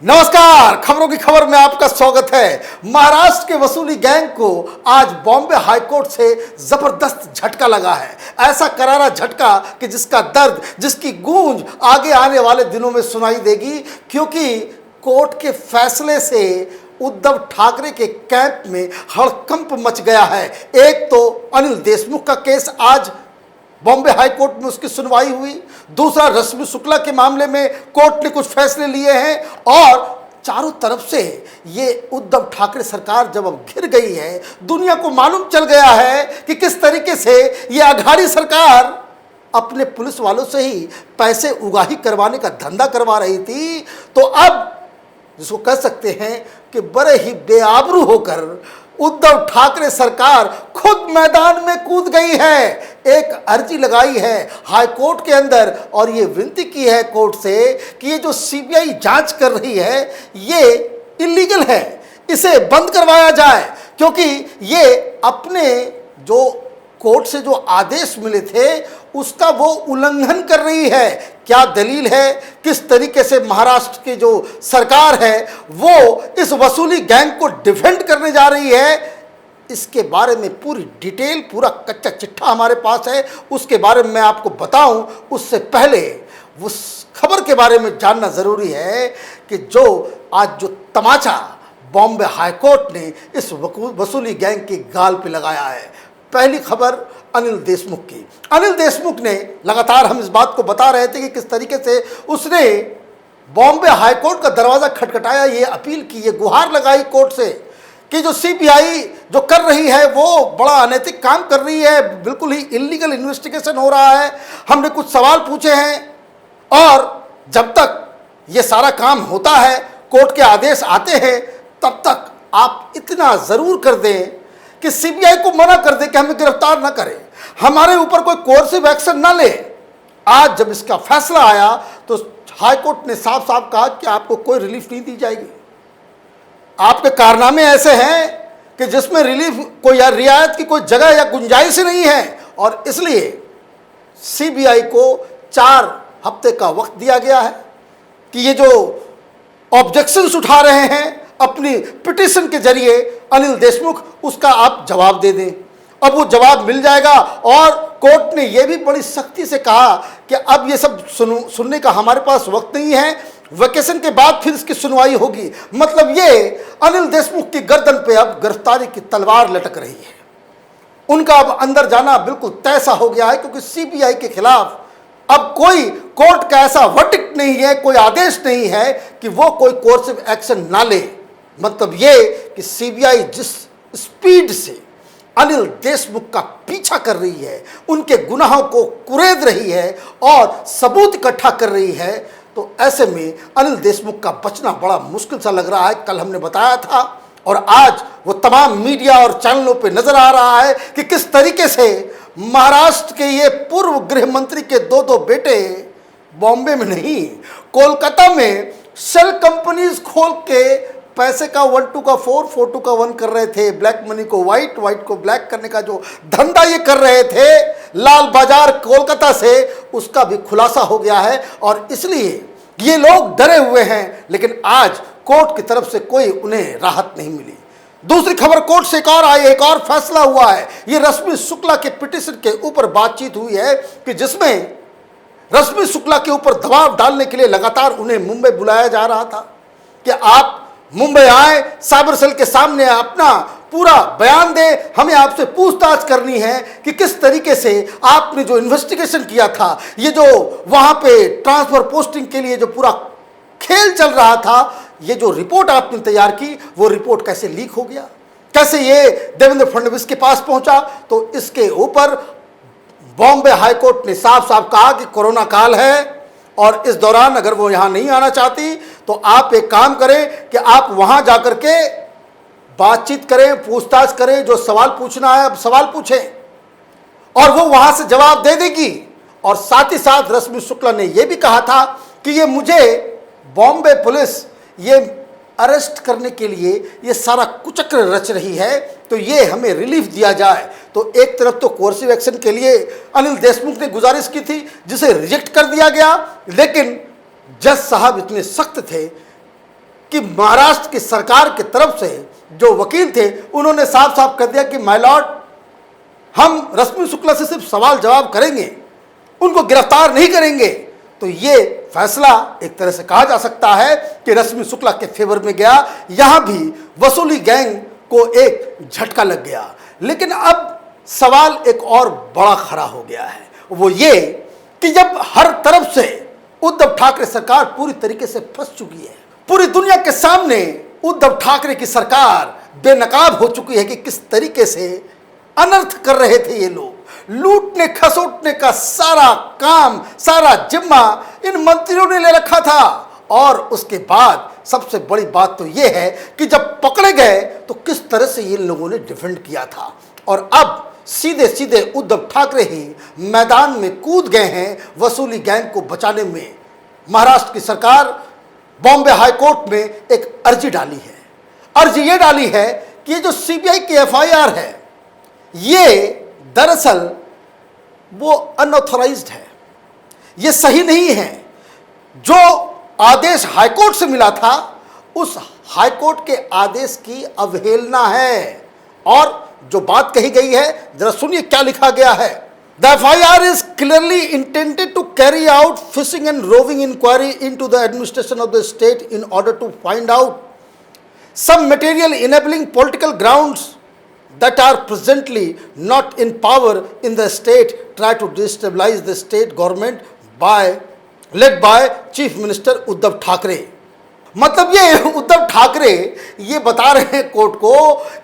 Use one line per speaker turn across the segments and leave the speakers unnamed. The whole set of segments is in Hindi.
नमस्कार, खबरों की खबर में आपका स्वागत है। महाराष्ट्र के वसूली गैंग को आज बॉम्बे हाईकोर्ट से जबरदस्त झटका लगा है। ऐसा करारा झटका कि जिसका दर्द, जिसकी गूंज आगे आने वाले दिनों में सुनाई देगी, क्योंकि कोर्ट के फैसले से उद्धव ठाकरे के कैंप में हड़कंप मच गया है। एक तो अनिल देशमुख का केस आज बॉम्बे हाई कोर्ट में उसकी सुनवाई हुई, दूसरा रश्मि शुक्ला के मामले में कोर्ट ने कुछ फैसले लिए हैं, और चारों तरफ से ये उद्धव ठाकरे सरकार जब अब घिर गई है, दुनिया को मालूम चल गया है कि किस तरीके से ये अघाड़ी सरकार अपने पुलिस वालों से ही पैसे उगाही करवाने का धंधा करवा रही थी। तो अब जिसको कह सकते हैं कि बड़े ही बेआबरू होकर उद्धव ठाकरे सरकार खुद मैदान में कूद गई है। एक अर्जी लगाई है हाई कोर्ट के अंदर और ये विनती की है कोर्ट से कि ये जो सीबीआई जांच कर रही है ये इलीगल है, इसे बंद करवाया जाए, क्योंकि ये अपने जो कोर्ट से जो आदेश मिले थे उसका वो उल्लंघन कर रही है। क्या दलील है, किस तरीके से महाराष्ट्र की जो सरकार है वो इस वसूली गैंग को डिफेंड करने जा रही है, इसके बारे में पूरी डिटेल, पूरा कच्चा चिट्ठा हमारे पास है। उसके बारे में मैं आपको बताऊं उससे पहले उस खबर के बारे में जानना ज़रूरी है कि जो आज जो तमाचा बॉम्बे हाईकोर्ट ने इस वसूली गैंग के गाल पे लगाया है। पहली खबर अनिल देशमुख की। अनिल देशमुख ने लगातार, हम इस बात को बता रहे थे कि किस तरीके से उसने बॉम्बे हाईकोर्ट का दरवाज़ा खटखटाया, ये अपील की, ये गुहार लगाई कोर्ट से कि जो सीबीआई जो कर रही है वो बड़ा अनैतिक काम कर रही है, बिल्कुल ही इलीगल इन्वेस्टिगेशन हो रहा है। हमने कुछ सवाल पूछे हैं और जब तक ये सारा काम होता है, कोर्ट के आदेश आते हैं, तब तक आप इतना ज़रूर कर दें कि सीबीआई को मना कर दे कि हमें गिरफ्तार ना करे, हमारे ऊपर कोई कोर्सिव एक्शन ना ले। आज जब इसका फैसला आया तो हाईकोर्ट ने साफ साफ कहा कि आपको कोई रिलीफ नहीं दी जाएगी। आपके कारनामे ऐसे हैं कि जिसमें रिलीफ कोई या रियायत की कोई जगह या गुंजाइश ही नहीं है, और इसलिए सीबीआई को 4 हफ्ते का वक्त दिया गया है कि ये जो ऑब्जेक्शंस उठा रहे हैं अपनी पिटीशन के जरिए अनिल देशमुख, उसका आप जवाब दे दें। अब वो जवाब मिल जाएगा, और कोर्ट ने यह भी बड़ी सख्ती से कहा कि अब ये सब सुनने का हमारे पास वक्त नहीं है, वेकेशन के बाद फिर इसकी सुनवाई होगी। मतलब ये अनिल देशमुख की गर्दन पे अब गिरफ्तारी की तलवार लटक रही है। उनका अब अंदर जाना बिल्कुल तय सा हो गया है, क्योंकि सीबीआई के खिलाफ अब कोई कोर्ट का ऐसा वर्डिक्ट नहीं है, कोई आदेश नहीं है कि वो कोई कोर्सिव एक्शन ना ले। मतलब ये कि सीबीआई जिस स्पीड से अनिल देशमुख का पीछा कर रही है, उनके गुनाहों को कुरेद रही है और सबूत इकट्ठा कर रही है, तो ऐसे में अनिल देशमुख का बचना बड़ा मुश्किल सा लग रहा है। कल हमने बताया था और आज वो तमाम मीडिया और चैनलों पे नजर आ रहा है कि किस तरीके से महाराष्ट्र के ये पूर्व गृह मंत्री के 2 बेटे बॉम्बे में नहीं, कोलकाता में शेल कंपनीज खोल के पैसे का 1 2 का 4 4 2 का 1 कर रहे थे। ब्लैक मनी को वाइट, वाइट को ब्लैक करने का जो धंधा ये कर रहे थे लाल बाजार कोलकाता से, उसका भी खुलासा हो गया है, और इसलिए ये लोग डरे हुए हैं। लेकिन आज कोर्ट की तरफ से कोई उन्हें राहत नहीं मिली। दूसरी खबर कोर्ट से एक और आई, एक और फैसला हुआ है। ये रश्मि शुक्ला के पिटीशन के ऊपर बातचीत हुई है कि जिसमें रश्मि शुक्ला के ऊपर दबाव डालने के लिए लगातार उन्हें मुंबई बुलाया जा रहा था कि आप मुंबई आए, साइबर सेल के सामने अपना पूरा बयान दे, हमें आपसे पूछताछ करनी है कि किस तरीके से आपने जो इन्वेस्टिगेशन किया था, ये जो वहां पे ट्रांसफर पोस्टिंग के लिए जो पूरा खेल चल रहा था, ये जो रिपोर्ट आपने तैयार की वो रिपोर्ट कैसे लीक हो गया, कैसे ये देवेंद्र फडणवीस के पास पहुंचा। तो इसके ऊपर बॉम्बे हाईकोर्ट ने साफ साफ कहा कि कोरोना काल है और इस दौरान अगर वो यहाँ नहीं आना चाहती तो आप एक काम करें कि आप वहाँ जाकर के बातचीत करें, पूछताछ करें, जो सवाल पूछना है अब सवाल पूछें और वो वहाँ से जवाब दे देगी। और साथ ही साथ रश्मि शुक्ला ने यह भी कहा था कि ये मुझे बॉम्बे पुलिस ये अरेस्ट करने के लिए ये सारा कुचक्र रच रही है, तो ये हमें रिलीफ दिया जाए। तो एक तरफ तो कोर्सिव एक्शन के लिए अनिल देशमुख ने गुजारिश की थी जिसे रिजेक्ट कर दिया गया, लेकिन जज साहब इतने सख्त थे कि महाराष्ट्र की सरकार की तरफ से जो वकील थे उन्होंने साफ साफ कह दिया कि माय लॉर्ड, हम रश्मि शुक्ला से सिर्फ सवाल जवाब करेंगे, उनको गिरफ्तार नहीं करेंगे। तो ये फैसला एक तरह से कहा जा सकता है कि रश्मि शुक्ला के फेवर में गया। यहां भी वसूली गैंग को एक झटका लग गया। लेकिन अब सवाल एक और बड़ा खड़ा हो गया है, वो ये कि जब हर तरफ से उद्धव ठाकरे सरकार पूरी तरीके से फंस चुकी है, पूरी दुनिया के सामने उद्धव ठाकरे की सरकार बेनकाब हो चुकी है कि किस तरीके से अनर्थ कर रहे थे ये लोग, लूटने खसोटने का सारा काम, सारा जिम्मा इन मंत्रियों ने ले रखा था। और उसके बाद सबसे बड़ी बात तो यह है कि जब पकड़े गए तो किस तरह से इन लोगों ने डिफेंड किया था। और अब सीधे सीधे उद्धव ठाकरे ही मैदान में कूद गए हैं वसूली गैंग को बचाने में। महाराष्ट्र की सरकार बॉम्बे हाई कोर्ट में एक अर्जी डाली है। अर्जी ये डाली है कि ये जो सीबीआई की एफआईआर है, ये दरअसल वो अनऑथराइज्ड है, ये सही नहीं है। जो आदेश हाईकोर्ट से मिला था उस हाईकोर्ट के आदेश की अवहेलना है। और जो बात कही गई है जरा सुनिए क्या लिखा गया है। The FIR is clearly intended to carry out fishing and roving inquiry into the administration of the state in order to find out some material enabling political grounds that are presently not in power in the state try to destabilize the state government led by Chief Minister Uddhav Thackeray. मतलब ये उद्धव ठाकरे ये बता रहे हैं कोर्ट को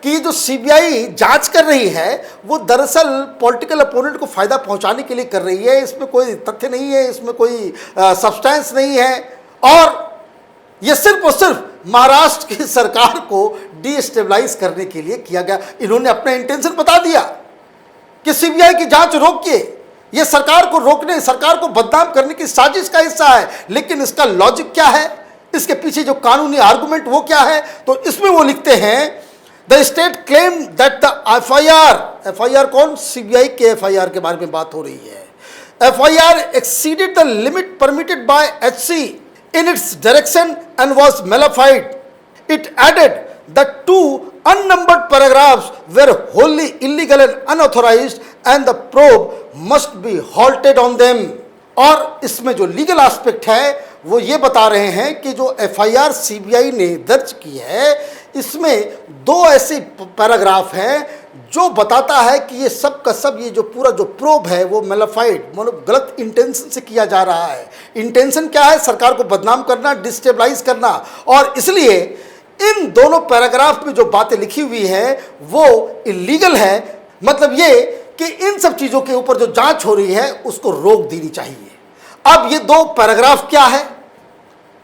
कि ये जो सीबीआई जांच कर रही है वो दरअसल पॉलिटिकल अपोनेंट को फायदा पहुंचाने के लिए कर रही है। इसमें कोई तथ्य नहीं है, इसमें कोई सब्सटेंस नहीं है, और ये सिर्फ और सिर्फ महाराष्ट्र की सरकार को डिस्टेबलाइज करने के लिए किया गया। इन्होंने अपना इंटेंशन बता दिया कि सीबीआई की जांच रोकिए, ये सरकार को रोकने, सरकार को बदनाम करने की साजिश का हिस्सा है। लेकिन इसका लॉजिक क्या है, इसके पीछे जो कानूनी आर्गुमेंट वो क्या है? तो इसमें वो लिखते हैं the state claim that the FIR कौन? सीबीआई के एफआईआर के बारे में बात हो रही है। FIR exceeded the limit permitted by HC in its direction and was nullified. It added that two unnumbered paragraphs were wholly illegal and unauthorized and the probe must be halted on them. और इसमें जो लीगल एस्पेक्ट है वो ये बता रहे हैं कि जो एफआईआर सीबीआई ने दर्ज की है इसमें दो ऐसे पैराग्राफ हैं जो बताता है कि ये सब का सब, ये जो पूरा जो प्रोब है वो मेलाफाइड, मतलब गलत इंटेंशन से किया जा रहा है। इंटेंशन क्या है? सरकार को बदनाम करना, डिस्टेबलाइज करना। और इसलिए इन दोनों पैराग्राफ में जो बातें लिखी हुई है वो इलीगल है। मतलब ये कि इन सब चीज़ों के ऊपर जो जांच हो रही है उसको रोक देनी चाहिए। अब ये दो पैराग्राफ क्या है?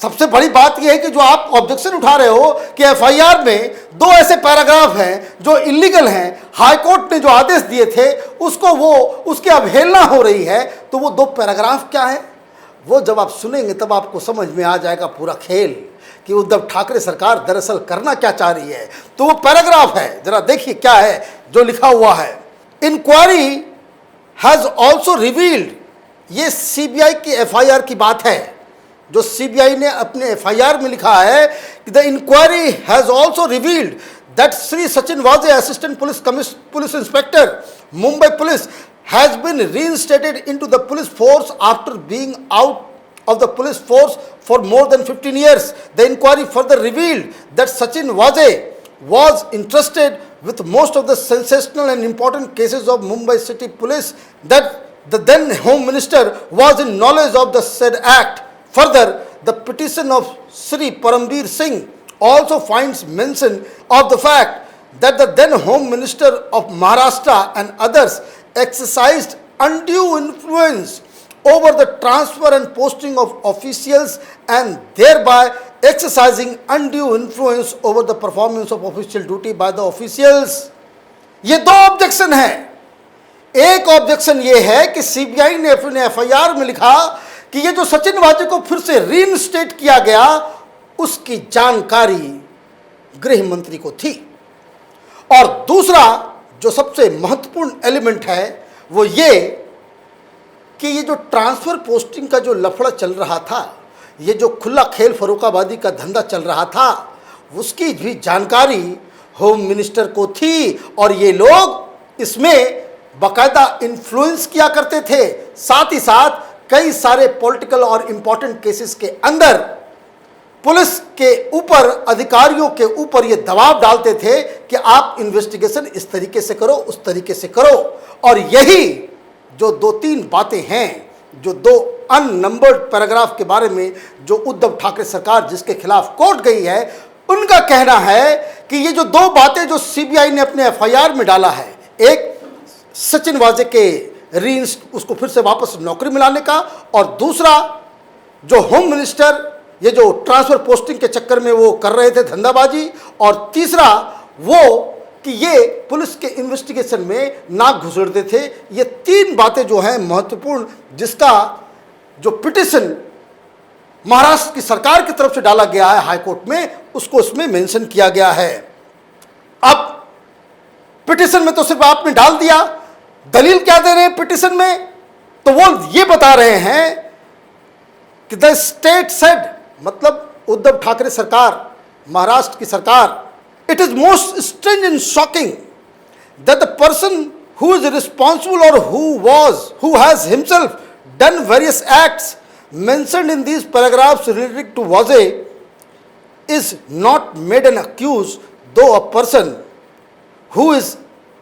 सबसे बड़ी बात यह है कि जो आप ऑब्जेक्शन उठा रहे हो कि एफआईआर में दो ऐसे पैराग्राफ हैं जो इलीगल हैं, हाईकोर्ट ने जो आदेश दिए थे उसको वो उसकी अवहेलना हो रही है, तो वो दो पैराग्राफ क्या है वो जब आप सुनेंगे तब आपको समझ में आ जाएगा पूरा खेल कि उद्धव ठाकरे सरकार दरअसल करना क्या चाह रही है। तो वो पैराग्राफ है, जरा देखिए क्या है जो लिखा हुआ है। इंक्वायरी हैज ऑल्सो रिवील्ड, ये सीबीआई की एफआईआर की बात है जो सीबीआई ने अपने एफआईआर में लिखा है कि the inquiry has also revealed that Shri Sachin Vaze, assistant police inspector, Mumbai police, has been reinstated into the police force after being out of the police force for more than 15 years. The inquiry further revealed that Sachin Waje was entrusted with most of the sensational and important cases of Mumbai City Police, that the then Home Minister was in knowledge of the said act. Further, the petition of Sri Parambir Singh also finds mention of the fact that the then Home Minister of Maharashtra and others exercised undue influence over the transfer and posting of officials and thereby exercising undue influence over the performance of official duty by the officials. ये दो ऑब्जेक्शन हैं। एक ऑब्जेक्शन ये है कि सीबीआई ने अपने एफआईआर में लिखा कि ये जो सचिन वाजे को फिर से रीइंस्टेट किया गया उसकी जानकारी गृह मंत्री को थी। और दूसरा जो सबसे महत्वपूर्ण एलिमेंट है वो ये कि ये जो ट्रांसफर पोस्टिंग का जो लफड़ा चल रहा था ये जो खुला खेल फरोखाबादी का धंधा चल रहा था उसकी भी जानकारी होम मिनिस्टर को थी और ये लोग इसमें बाकायदा इन्फ्लुएंस किया करते थे। साथ ही साथ कई सारे पॉलिटिकल और इंपॉर्टेंट केसेस के अंदर पुलिस के ऊपर, अधिकारियों के ऊपर ये दबाव डालते थे कि आप इन्वेस्टिगेशन इस तरीके से करो, उस तरीके से करो। और यही जो 2-3 बातें हैं, जो 2 अननंबर्ड पैराग्राफ के बारे में जो उद्धव ठाकरे सरकार जिसके खिलाफ कोर्ट गई है, उनका कहना है कि ये जो 2 बातें जो सीबीआई ने अपने एफआईआर में डाला है, एक सचिन वाजे के उसको फिर से वापस नौकरी मिलाने का, और दूसरा जो होम मिनिस्टर ये जो ट्रांसफर पोस्टिंग के चक्कर में वो कर रहे थे धंधाबाजी, और तीसरा वो कि ये पुलिस के इन्वेस्टिगेशन में नाक घुसेड़ते थे। ये 3 बातें जो हैं महत्वपूर्ण, जिसका जो पिटीशन महाराष्ट्र की सरकार की तरफ से डाला गया है हाईकोर्ट में, उसको इसमें मेंशन किया गया है। अब पिटीशन में तो सिर्फ आपने डाल दिया, दलील क्या दे रहे हैं पिटीशन में? तो वो ये बता रहे हैं कि द स्टेट सेड, मतलब उद्धव ठाकरे सरकार, महाराष्ट्र की सरकार, it is most strange and shocking that the person who is responsible और who has himself done various acts mentioned in these paragraphs related to Waze is not made an accused, though a person who is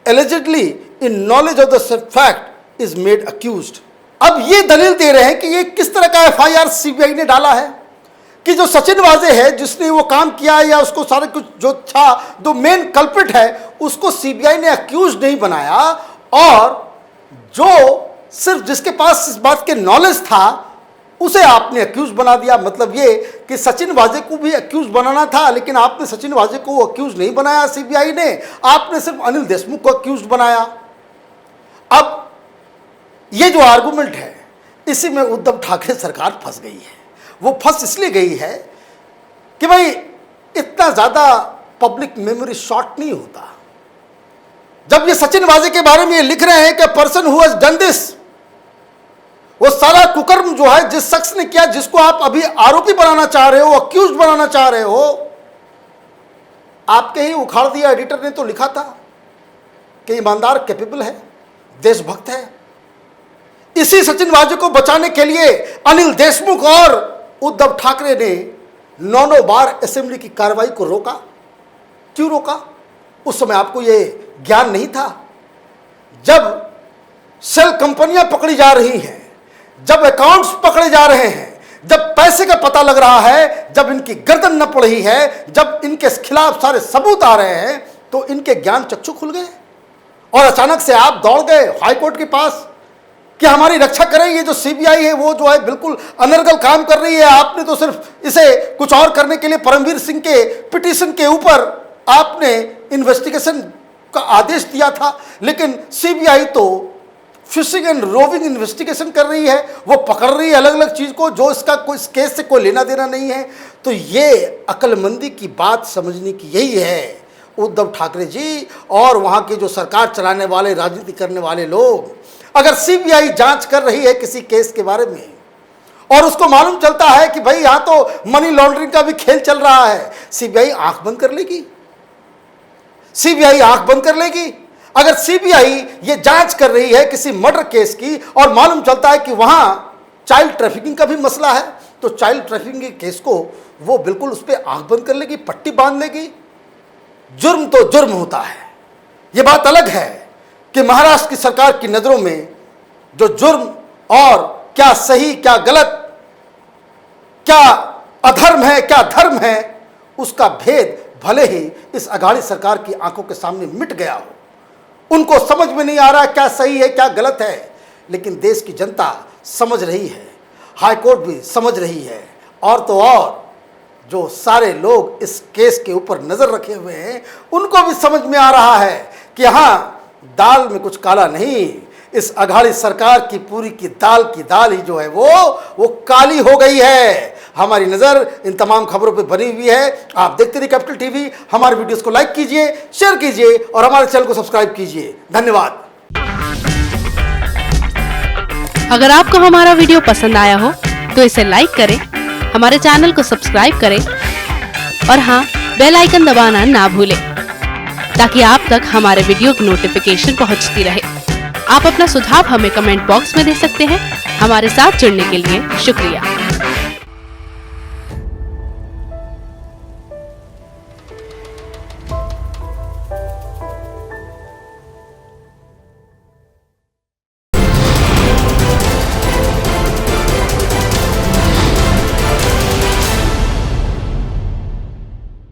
allegedly in knowledge of the fact is made accused. अब ये दलील दे रहे हैं कि ये किस तरह का एफआईआर सीबीआई ने डाला है कि जो सचिन वाजे है जिसने वो काम किया है या उसको सारा कुछ जो था, जो मेन कल्प्रिट है, उसको सीबीआई ने अक्यूज नहीं बनाया, और जो सिर्फ जिसके पास इस बात के नॉलेज था उसे आपने अक्यूज बना दिया। मतलब ये कि सचिन वाजे को भी अक्यूज बनाना था, लेकिन आपने सचिन वाजे को अक्यूज नहीं बनाया सीबीआई ने, आपने सिर्फ अनिल देशमुख को अक्यूज बनाया। अब ये जो आर्गुमेंट है, इसी में उद्धव ठाकरे सरकार फंस गई है। वो फंस इसलिए गई है कि भाई इतना ज़्यादा पब्लिक मेमोरी शॉर्ट नहीं होता। जब ये सचिन वाजे के बारे में ये लिख रहे हैं कि person who has done this, वो सारा कुकर्म जो है जिस शख्स ने किया, जिसको आप अभी आरोपी बनाना चाह रहे हो, अक्यूज बनाना चाह रहे हो, आपके ही उखाड़ दिया। एडिटर ने तो लिखा था कि ईमानदार, कैपेबल है, देशभक्त है। इसी सचिन वाजे को बचाने के लिए अनिल देशमुख और उद्धव ठाकरे ने 9 बार असेंबली की कार्रवाई को रोका। क्यों रोका? उस समय आपको ये ज्ञान नहीं था। जब सेल कंपनियां पकड़ी जा रही हैं, जब अकाउंट्स पकड़े जा रहे हैं, जब पैसे का पता लग रहा है, जब इनकी गर्दन न पड़ रही है, जब इनके खिलाफ सारे सबूत आ रहे हैं, तो इनके ज्ञान चक्षु खुल गए और अचानक से आप दौड़ गए हाईकोर्ट के पास कि हमारी रक्षा करें। ये जो सीबीआई है वो जो है बिल्कुल अनर्गल काम कर रही है। आपने तो सिर्फ इसे कुछ और करने के लिए परमवीर सिंह के पिटीशन के ऊपर आपने इन्वेस्टिगेशन का आदेश दिया था, लेकिन सीबीआई तो फिशिंग एंड रोविंग इन्वेस्टिगेशन कर रही है। वो पकड़ रही है अलग अलग चीज़ को जो इसका कोई इस केस से कोई लेना देना नहीं है। तो ये अक्लमंदी की बात समझने की यही है उद्धव ठाकरे जी और वहाँ के जो सरकार चलाने वाले, राजनीति करने वाले लोग। अगर सीबीआई जांच कर रही है किसी केस के बारे में और उसको मालूम चलता है कि भाई यहाँ तो मनी लॉन्ड्रिंग का भी खेल चल रहा है, सीबीआई आंख बंद कर लेगी? सीबीआई आंख बंद कर लेगी? अगर सीबीआई ये जांच कर रही है किसी मर्डर केस की और मालूम चलता है कि वहां चाइल्ड ट्रैफिकिंग का भी मसला है, तो चाइल्ड ट्रैफिकिंग के केस को वो बिल्कुल उस पर आंख बंद कर लेगी, पट्टी बांध लेगी। जुर्म तो जुर्म होता है। ये बात अलग है कि महाराष्ट्र की सरकार की नजरों में जो जुर्म और क्या सही, क्या गलत, क्या अधर्म है, क्या धर्म है, उसका भेद भले ही इस अघाड़ी सरकार की आंखों के सामने मिट गया हो, उनको समझ में नहीं आ रहा क्या सही है क्या गलत है, लेकिन देश की जनता समझ रही है, हाईकोर्ट भी समझ रही है, और तो और जो सारे लोग इस केस के ऊपर नजर रखे हुए हैं उनको भी समझ में आ रहा है कि हाँ, दाल में कुछ काला नहीं। इस अघाड़ी सरकार की पूरी की दाल ही जो है वो काली हो गई है। हमारी नज़र इन तमाम खबरों पे बनी हुई है। आप देखते रहिए कैपिटल टीवी। हमारे वीडियोस को लाइक कीजिए, शेयर कीजिए और हमारे चैनल को सब्सक्राइब कीजिए। धन्यवाद।
अगर आपको हमारा वीडियो पसंद आया हो तो इसे लाइक करें, हमारे चैनल को सब्सक्राइब करें और हाँ, बेल आइकन दबाना ना भूलें ताकि आप तक हमारे वीडियो की नोटिफिकेशन पहुंचती रहे। आप अपना सुझाव हमें कमेंट बॉक्स में दे सकते हैं। हमारे साथ जुड़ने के लिए शुक्रिया।